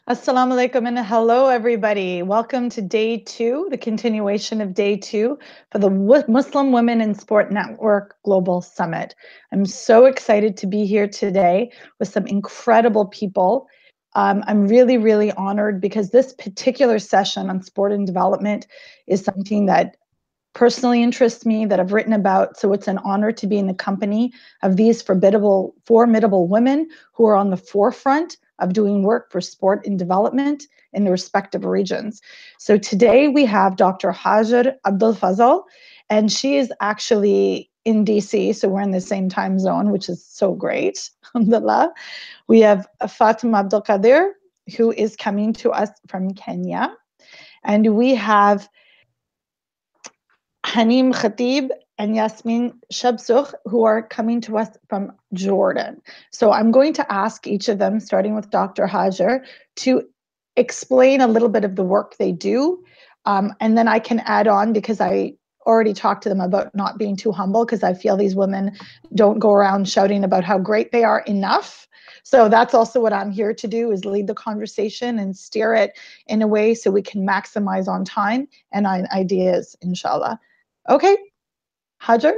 Assalamu alaikum and hello everybody. Welcome to day 2, the continuation of day 2 for the Muslim Women in Sport Network Global Summit. I'm so excited to be here today with some incredible people. I'm really honored because this particular session on sport and development is something that personally interests me, that I've written about. So it's an honor to be in the company of these formidable women who are on the forefront of doing work for sport and development in the respective regions. So today we have Dr. Hajar Abulfazl, and she is actually in DC, so we're in the same time zone, which is so great, alhamdulillah. We have Fatuma Abdul Kadir, who is coming to us from Kenya, and we have Haneen Khateeb and Yasmeen Shabsough, who are coming to us from Jordan. So I'm going to ask each of them, starting with Dr. Hajar, to explain a little bit of the work they do. And then I can add on, because I already talked to them about not being too humble, because I feel these women don't go around shouting about how great they are enough. So that's also what I'm here to do, is lead the conversation and steer it in a way so we can maximize on time and on ideas, inshallah. Okay, Hajar?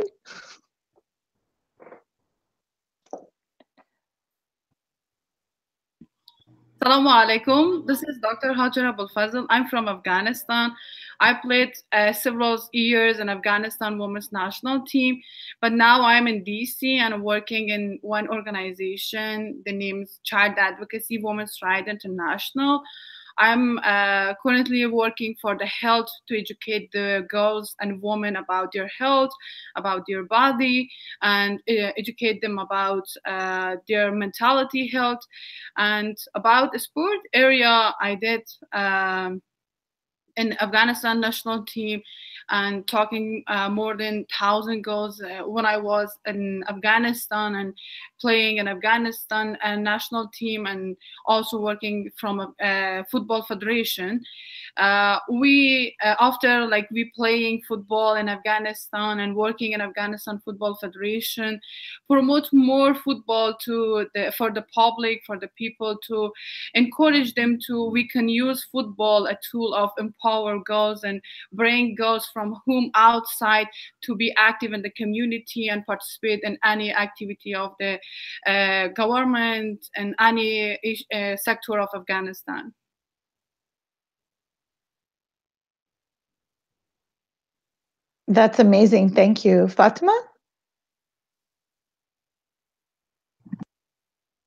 Assalamu alaikum. This is Dr. Hajar Abulfazl. I'm from Afghanistan. I played several years in Afghanistan women's national team, but now I'm in DC and I'm working in one organization. The name is Child Advocacy Women's Right International. I'm currently working for the health, to educate the girls and women about their health, about their body, and educate them about their mentality health. And about the sport area, I did in Afghanistan national team, and talking more than 1,000 girls when I was in Afghanistan, and playing in Afghanistan national team, and also working from a football federation. We after we playing football in Afghanistan and working in Afghanistan Football Federation, promote more football for the public, for the people, to encourage them to we can use football a tool of empower girls and bring girls from home outside to be active in the community and participate in any activity of the government and any sector of Afghanistan. That's amazing. Thank you. Fatima?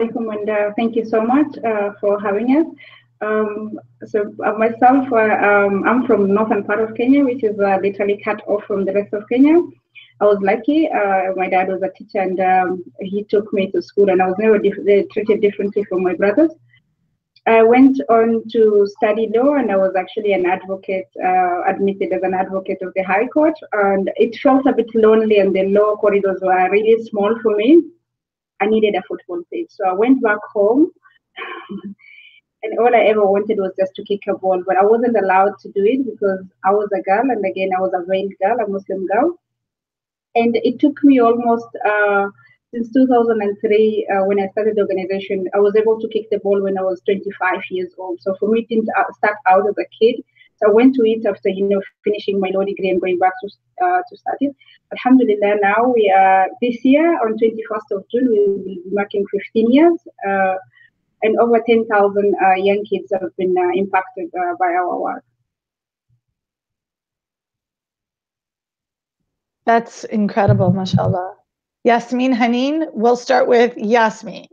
Thank you so much for having us. Myself, I'm from northern part of Kenya, which is literally cut off from the rest of Kenya. I was lucky. My dad was a teacher, and he took me to school, and I was never treated differently from my brothers. I went on to study law, and I was actually an advocate, admitted as an advocate of the High Court. And it felt a bit lonely, and the law corridors were really small for me. I needed a football pitch, so I went back home. And all I ever wanted was just to kick a ball, but I wasn't allowed to do it because I was a girl, and again, I was a veiled girl, a Muslim girl. And it took me almost since 2003, when I started the organization, I was able to kick the ball when I was 25 years old. So for me, it didn't start out as a kid. So I went to it after, finishing my law degree and going back to start it. Alhamdulillah, now we are, this year, on 21st of June, we will be marking 15 years. And over 10,000 young kids have been impacted by our work. That's incredible, mashallah. Yasmeen, Haneen, we'll start with Yasmeen.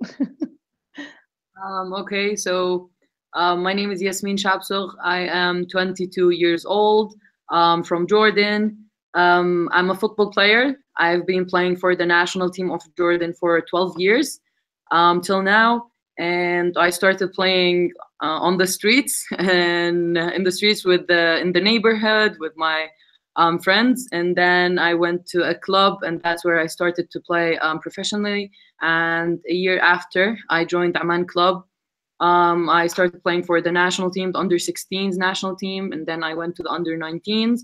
Okay, so my name is Yasmeen Shabsough. I am 22 years old, from Jordan. I'm a football player. I've been playing for the national team of Jordan for 12 years till now. And I started playing on the streets and in the streets in the neighborhood with my friends. And then I went to a club, and that's where I started to play professionally. And a year after, I joined the Amman club. I started playing for the national team, the under-16s national team, and then I went to the under-19s,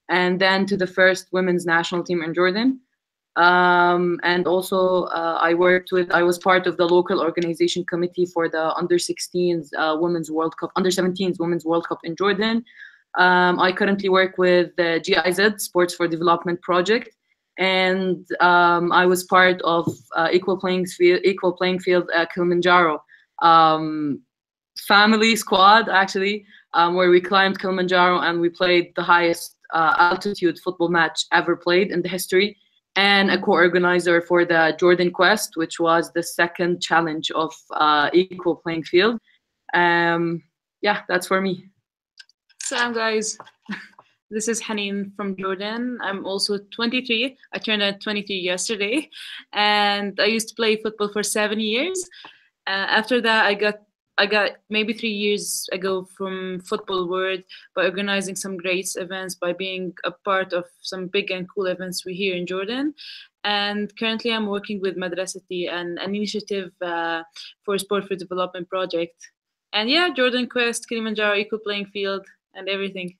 and then to the first women's national team in Jordan. And also I was part of the local organization committee for the under-16s Women's World Cup, under-17s Women's World Cup in Jordan. I currently work with the GIZ, Sports for Development Project, and I was part of Equal Playing Field Kilimanjaro family squad, actually, where we climbed Kilimanjaro and we played the highest altitude football match ever played in the history, and a co-organizer for the Jordan Quest, which was the second challenge of Equal Playing Field. Yeah, that's for me. Salam guys, this is Haneen from Jordan. I'm also 23. I turned 23 yesterday, and I used to play football for 7 years. After that, I got maybe 3 years ago from football world by organizing some great events, by being a part of some big and cool events we here in Jordan. And currently I'm working with Madrasati, an initiative for Sport for Development project. And yeah, Jordan Quest, Kilimanjaro, Equal Playing Field, and everything.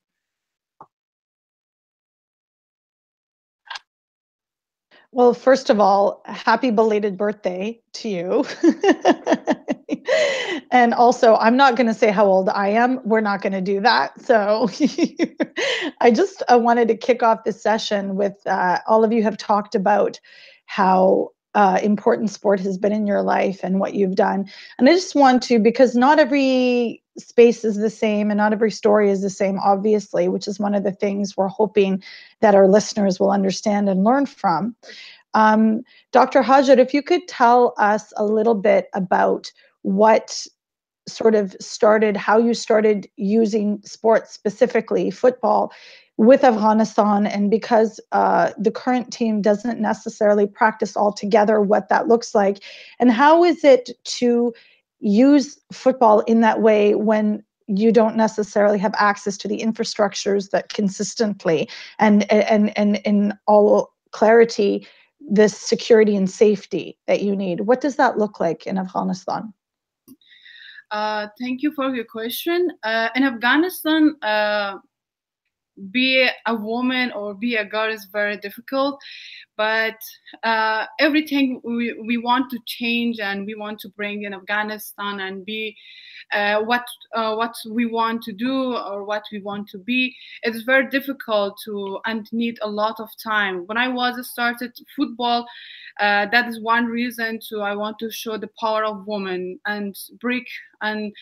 Well, first of all, happy belated birthday to you. And also, I'm not going to say how old I am. We're not going to do that. So I just wanted to kick off this session with all of you have talked about how important sport has been in your life and what you've done. And I just want to, because not every space is the same and not every story is the same, obviously, which is one of the things we're hoping that our listeners will understand and learn from. Dr. Hajar, if you could tell us a little bit about what sort of started, how you started using sports, specifically football, with Afghanistan, and because the current team doesn't necessarily practice all together, what that looks like, and how is it to use football in that way when you don't necessarily have access to the infrastructures that consistently and in all clarity, this security and safety that you need. What does that look like in Afghanistan? Thank you for your question. In Afghanistan, be a woman or be a girl is very difficult, but everything we want to change and we want to bring in Afghanistan and be what we want to do or what we want to be, it's very difficult to and need a lot of time. When I started football, that is one reason I want to show the power of women and break and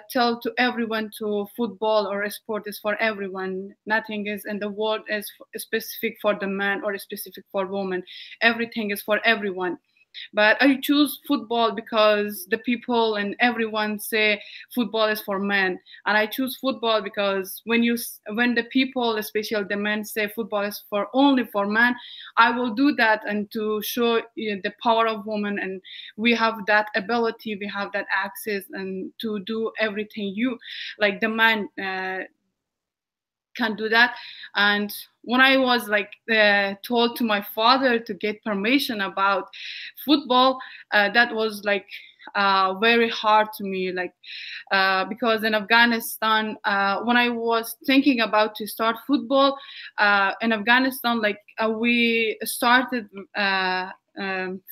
tell to everyone to football or a sport is for everyone. Nothing is in the world is specific for the man or specific for woman. Everything is for everyone. But I choose football because the people and everyone say football is for men, and I choose football because when the people, especially the men, say football is for only for men, I will do that and to show the power of women, and we have that ability, we have that access, and to do everything you like the man can do that. And when I was told to my father to get permission about football, that was very hard to me, because in Afghanistan, when I was thinking about to start football in Afghanistan, we started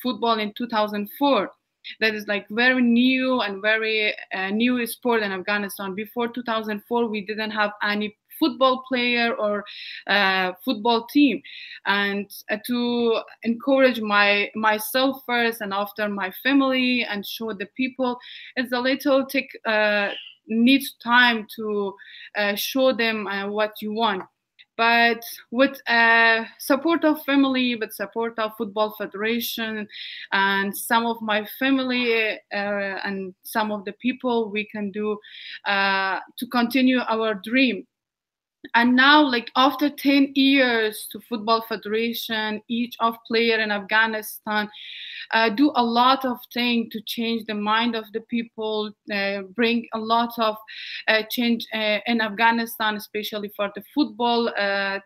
football in 2004. That is very new and very new sport in Afghanistan. Before 2004, we didn't have any football player or football team, and to encourage myself first and after my family and show the people, it's a little needs time to show them what you want. But with support of family, with support of Football Federation and some of my family and some of the people, we can do to continue our dream. And now, after 10 years to Football Federation, each of player in Afghanistan do a lot of things to change the mind of the people, bring a lot of change in Afghanistan, especially for the football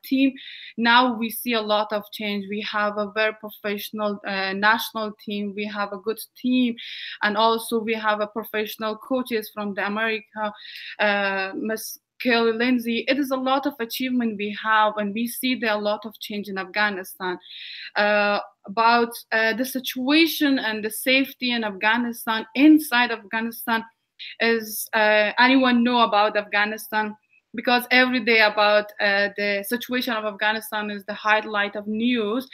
team. Now we see a lot of change. We have a very professional national team. We have a good team, and also we have a professional coaches from the America, Kelly Lindsay, it is a lot of achievement we have, and we see there a lot of change in Afghanistan. About the situation and the safety in Afghanistan, inside Afghanistan, is anyone know about Afghanistan? Because every day about the situation of Afghanistan is the highlight of news,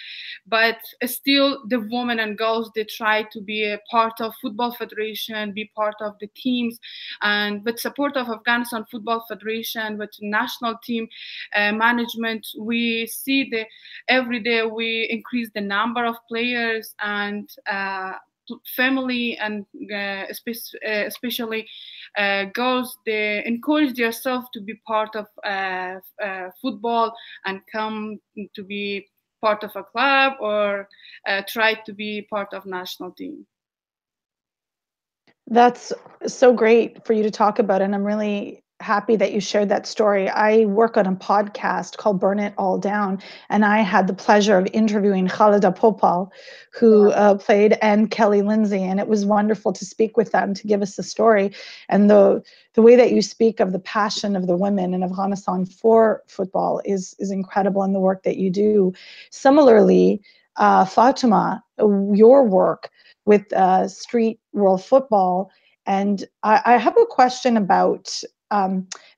but still the women and girls, they try to be a part of football federation, be part of the teams, and with support of Afghanistan Football Federation, with national team management, we see the every day we increase the number of players and family, and especially girls, they encourage themselves to be part of football and come to be part of a club or try to be part of national team. That's so great for you to talk about, and I'm really happy that you shared that story. I work on a podcast called Burn It All Down, and I had the pleasure of interviewing Khalida Popal, who played, and Kelly Lindsay, and it was wonderful to speak with them to give us the story. And the way that you speak of the passion of the women in Afghanistan for football is incredible, in the work that you do. Similarly, Fatuma, your work with street world football, and I have a question about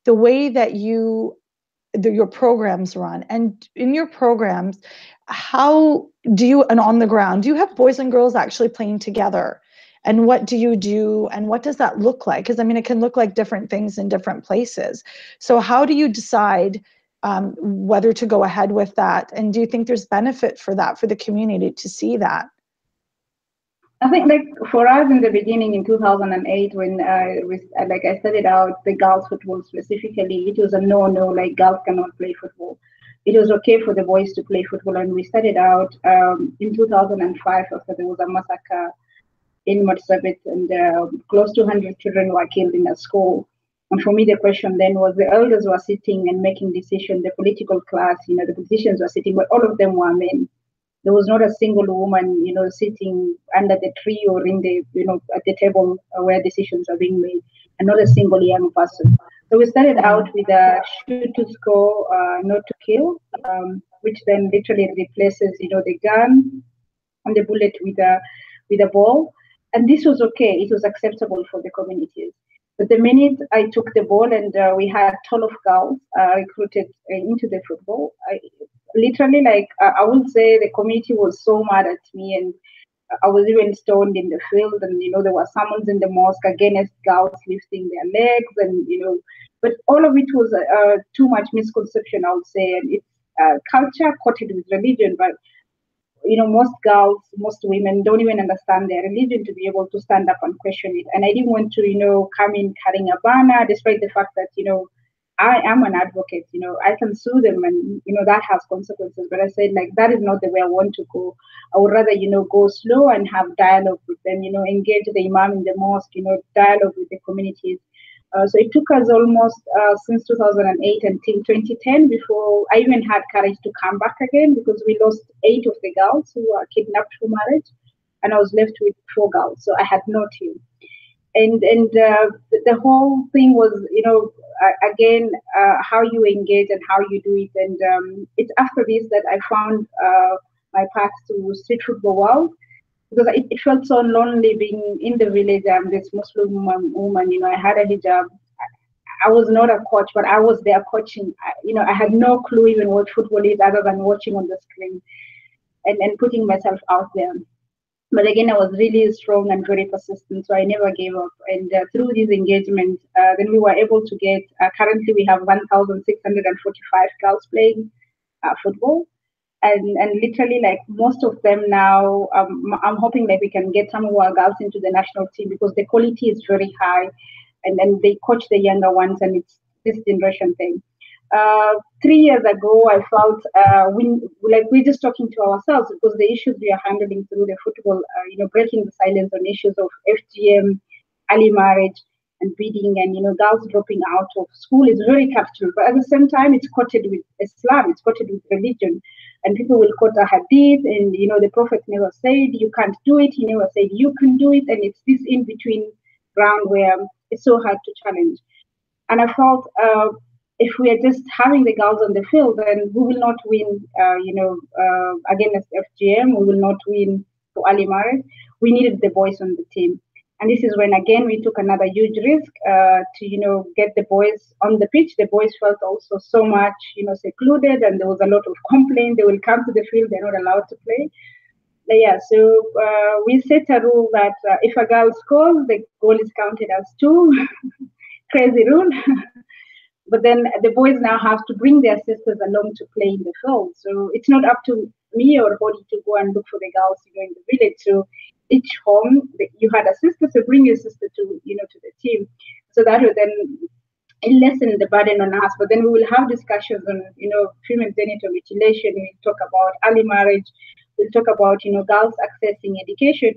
the way that your programs run. And in your programs, how do you, and on the ground, do you have boys and girls actually playing together? And what do you do? And what does that look like? Because I mean, it can look like different things in different places. So how do you decide whether to go ahead with that? And do you think there's benefit for that, for the community to see that? I think, like, for us in the beginning in 2008, when like I started out the girls football specifically, it was a no, like girls cannot play football. It was okay for the boys to play football, and we started out in 2005 after there was a massacre in Marsabit, and close to 100 children were killed in a school. And for me, the question then was, the elders were sitting and making decisions, the political class, the politicians were sitting, but all of them were men. There was not a single woman, sitting under the tree or in the, at the table where decisions are being made, and not a single young person. So we started out with a shoot to score, not to kill, which then literally replaces, the gun and the bullet with a ball. And this was okay. It was acceptable for the communities. But the minute I took the ball, and we had 12 girls recruited into the football, literally, like, I would say the community was so mad at me, and I was even stoned in the field, and there were summons in the mosque against girls lifting their legs, and but all of it was too much misconception, I would say, and it's culture coated with religion. But most girls, most women don't even understand their religion to be able to stand up and question it. And I didn't want to come in carrying a banner, despite the fact that I am an advocate, I can sue them, and, that has consequences. But I said, like, that is not the way I want to go. I would rather, go slow and have dialogue with them, engage the imam in the mosque, dialogue with the communities. So it took us almost since 2008 until 2010 before I even had courage to come back again, because we lost 8 of the girls who were kidnapped for marriage, and I was left with 4 girls. So I had no team. And the whole thing was, again, how you engage and how you do it. And it's after this that I found my path to street football world, because it felt so lonely being in the village. I'm this Muslim woman, I had a hijab. I was not a coach, but I was there coaching. I had no clue even what football is other than watching on the screen and putting myself out there. But again, I was really strong and very persistent, so I never gave up. And through this engagement, then we were able to get, currently we have 1,645 girls playing football. And literally, like, most of them now, I'm hoping that we can get some of our girls into the national team, because the quality is very high, and they coach the younger ones, and it's this generation thing. 3 years ago, I felt we're just talking to ourselves, because the issues we are handling through the football, breaking the silence on issues of FGM, early marriage, and breeding, and girls dropping out of school is very captured. But at the same time, it's coated with Islam, it's coated with religion, and people will quote a hadith, and the Prophet never said you can't do it. He never said you can do it, and it's this in between ground where it's so hard to challenge. And I felt if we are just having the girls on the field, then we will not win, against FGM. We will not win for Ali marriage. We needed the boys on the team. And this is when, again, we took another huge risk to, get the boys on the pitch. The boys felt also so much, secluded, and there was a lot of complaint. They will come to the field, they're not allowed to play. But yeah, so we set a rule that if a girl scores, the goal is counted as two. Crazy rule. But then the boys now have to bring their sisters along to play in the field. So it's not up to me or Hodi to go and look for the girls, in the village. So each home, you had a sister, so bring your sister to the team. So that would then lessen the burden on us. But then we will have discussions on, female genital mutilation. We talk about early marriage. We'll talk about, girls accessing education.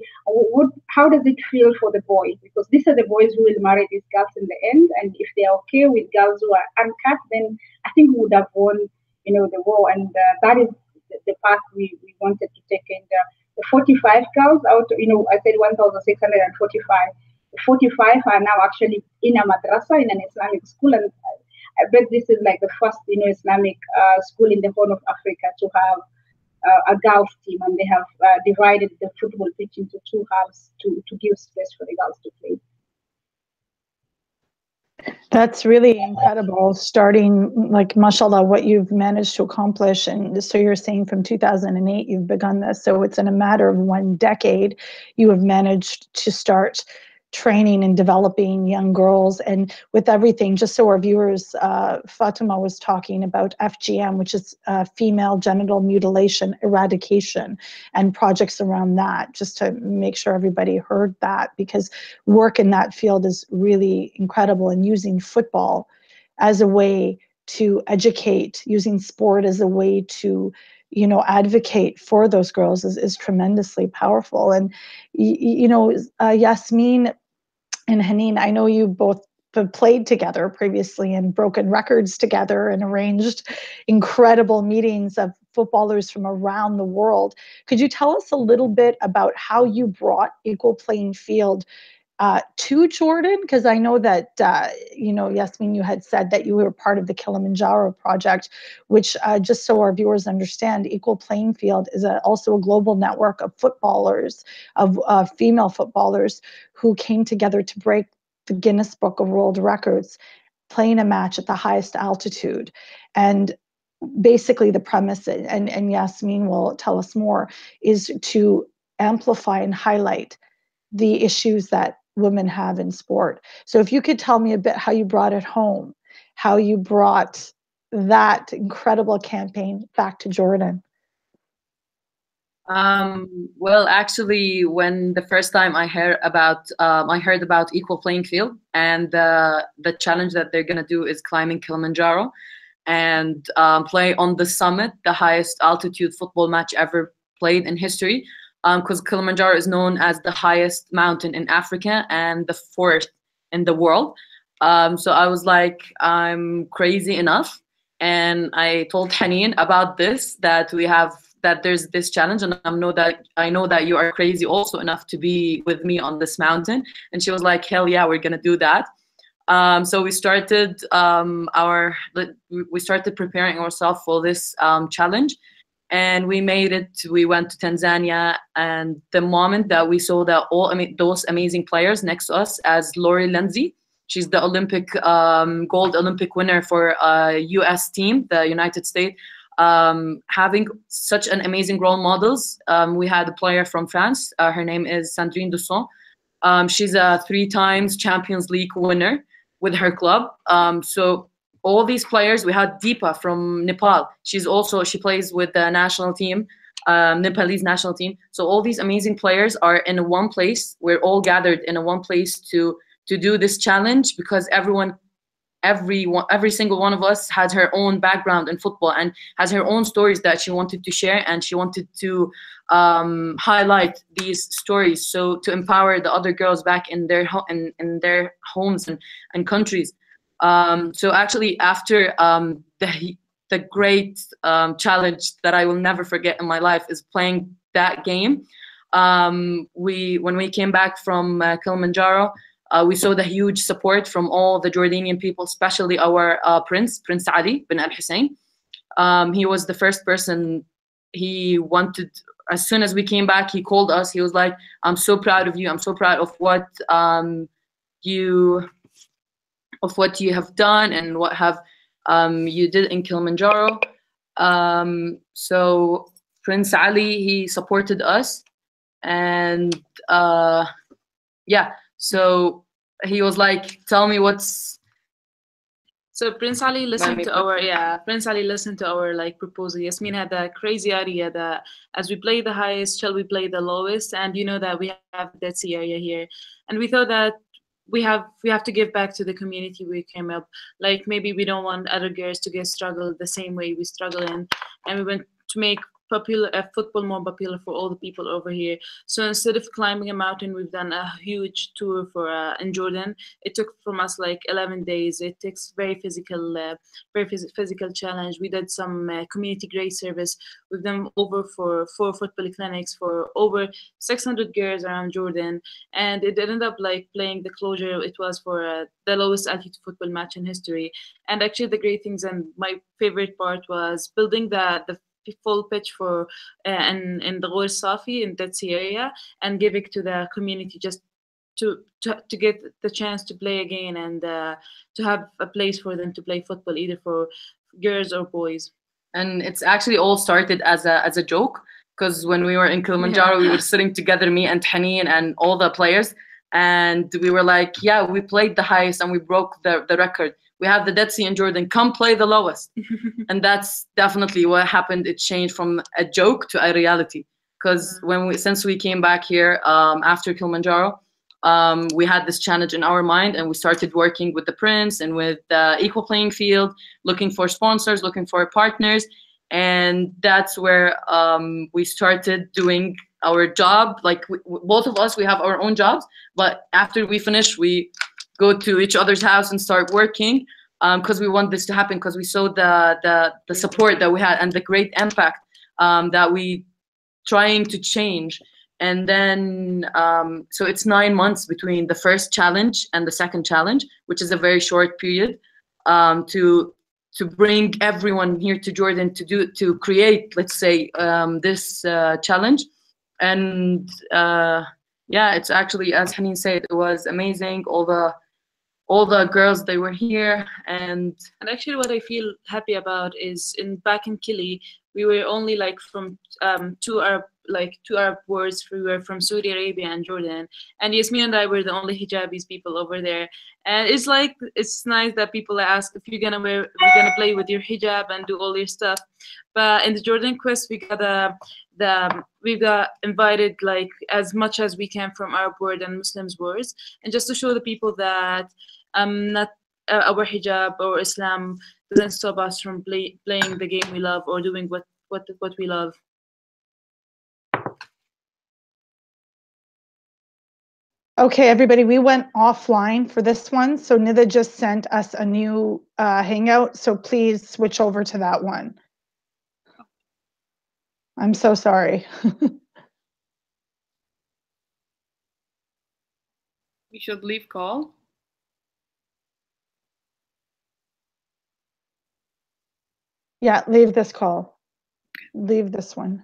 How does it feel for the boys? Because these are the boys who will marry these girls in the end. And if they are okay with girls who are uncut, then I think we would have won, the war. And that is the path we wanted to take. And the 45 girls out, I said 1,645. 45 are now actually in a madrasa, in an Islamic school. And I bet this is like the first, Islamic school in the Horn of Africa to have a girls team, and they have divided the football pitch into two halves to give space for the girls to play. That's really incredible, starting, like, mashallah, what you've managed to accomplish. And so you're saying from 2008 you've begun this, so it's in a matter of 1 decade you have managed to start training and developing young girls. And with everything, just so our viewers, Fatuma was talking about FGM, which is female genital mutilation eradication, and projects around that, just to make sure everybody heard that, because work in that field is really incredible. And using football as a way to educate, using sport as a way to advocate for those girls is tremendously powerful. And Yasmeen and Haneen, I know you both have played together previously and broken records together and arranged incredible meetings of footballers from around the world. Could you tell us a little bit about how you brought Equal Playing Field to Jordan? Because I know that, Yasmeen, you had said that you were part of the Kilimanjaro project, which, just so our viewers understand, Equal Playing Field is also a global network of footballers, of female footballers, who came together to break the Guinness Book of World Records, playing a match at the highest altitude. And basically the premise, and Yasmeen will tell us more, is to amplify and highlight the issues that women have in sport. So if you could tell me a bit how you brought it home, how you brought that incredible campaign back to Jordan. Well, actually, when the first time I heard about Equal Playing Field, and the challenge that they're gonna do is climbing Kilimanjaro and play on the summit, the highest altitude football match ever played in history. Because Kilimanjaro is known as the highest mountain in Africa and the 4th in the world. So I was like, I'm crazy enough. And I told Haneen about this, that there's this challenge, and I know that you are crazy also enough to be with me on this mountain. And she was like, hell yeah, we're gonna do that. So we started preparing ourselves for this challenge. And we made it. We went to Tanzania, and the moment that we saw that those amazing players next to us, as Lori Lindsay, she's the Olympic gold Olympic winner for U.S. team, the United States, having such an amazing role models. We had a player from France. Her name is Sandrine Dusson. She's a 3 times Champions League winner with her club. So all these players, we had Deepa from Nepal. She plays with the national team, Nepalese national team. So all these amazing players are in one place. We're all gathered in one place to do this challenge, because every single one of us had her own background in football and has her own stories that she wanted to share, and she wanted to highlight these stories, so to empower the other girls back in their homes and countries. So actually, after the great challenge that I will never forget in my life is playing that game. When we came back from Kilimanjaro, we saw the huge support from all the Jordanian people, especially our Prince Ali bin Al Hussein. He was the first person. He wanted, as soon as we came back, he called us. He was like, "I'm so proud of you. I'm so proud of what you have done and what have you did in Kilimanjaro." So Prince Ali, he supported us, and yeah, so he was like, "Tell me what's." So Prince Ali listened to our like proposal. Yasmeen had that crazy idea that as we play the highest, shall we play the lowest? And you know that we have the Dead Sea area here, and we thought that we have to give back to the community we came up. Like maybe we don't want other girls to get struggled the same way we struggle in, and we went to make football more popular for all the people over here. So instead of climbing a mountain, we've done a huge tour for in Jordan. It took from us like 11 days. It takes very physical challenge. We did some community grace service. We've done over for 4 football clinics for over 600 girls around Jordan, and it ended up like playing the closure. It was for the lowest altitude football match in history. And actually, the great things and my favorite part was building the full pitch for in the Ghor Safi in that area, and give it to the community just to get the chance to play again, and to have a place for them to play football, either for girls or boys. And it's actually all started as a joke, because when we were in Kilimanjaro, we were sitting together, me and Haneen and all the players, and we were like, yeah, we played the highest and we broke the record. We have the Dead Sea in Jordan, come play the lowest. And that's definitely what happened. It changed from a joke to a reality. Because since we came back here after Kilimanjaro, we had this challenge in our mind, and we started working with the Prince and with the Equal Playing Field, looking for sponsors, looking for partners. And that's where we started doing our job. Like both of us, we have our own jobs, but after we finish, we go to each other's house and start working, because we want this to happen, because we saw the support that we had and the great impact that we trying to change. And then so it's 9 months between the first challenge and the second challenge, which is a very short period, to bring everyone here to Jordan to create, let's say, this challenge. And yeah, it's actually, as Haneen said, it was amazing. All the girls, they were here, and actually what I feel happy about is back in Kili, we were only like from 2 Arab wars. We were from Saudi Arabia and Jordan, and Yasmeen and I were the only hijabis people over there. And it's nice that people ask if we're gonna play with your hijab and do all your stuff. But in the Jordan quest, we got invited like as much as we can from Arab world and Muslims worlds, and just to show the people that not our hijab or Islam doesn't stop us from playing the game we love or doing what we love. Okay, everybody, we went offline for this one, so Nida just sent us a new hangout, so please switch over to that one. I'm so sorry. We should leave call. Yeah, leave this call. Leave this one.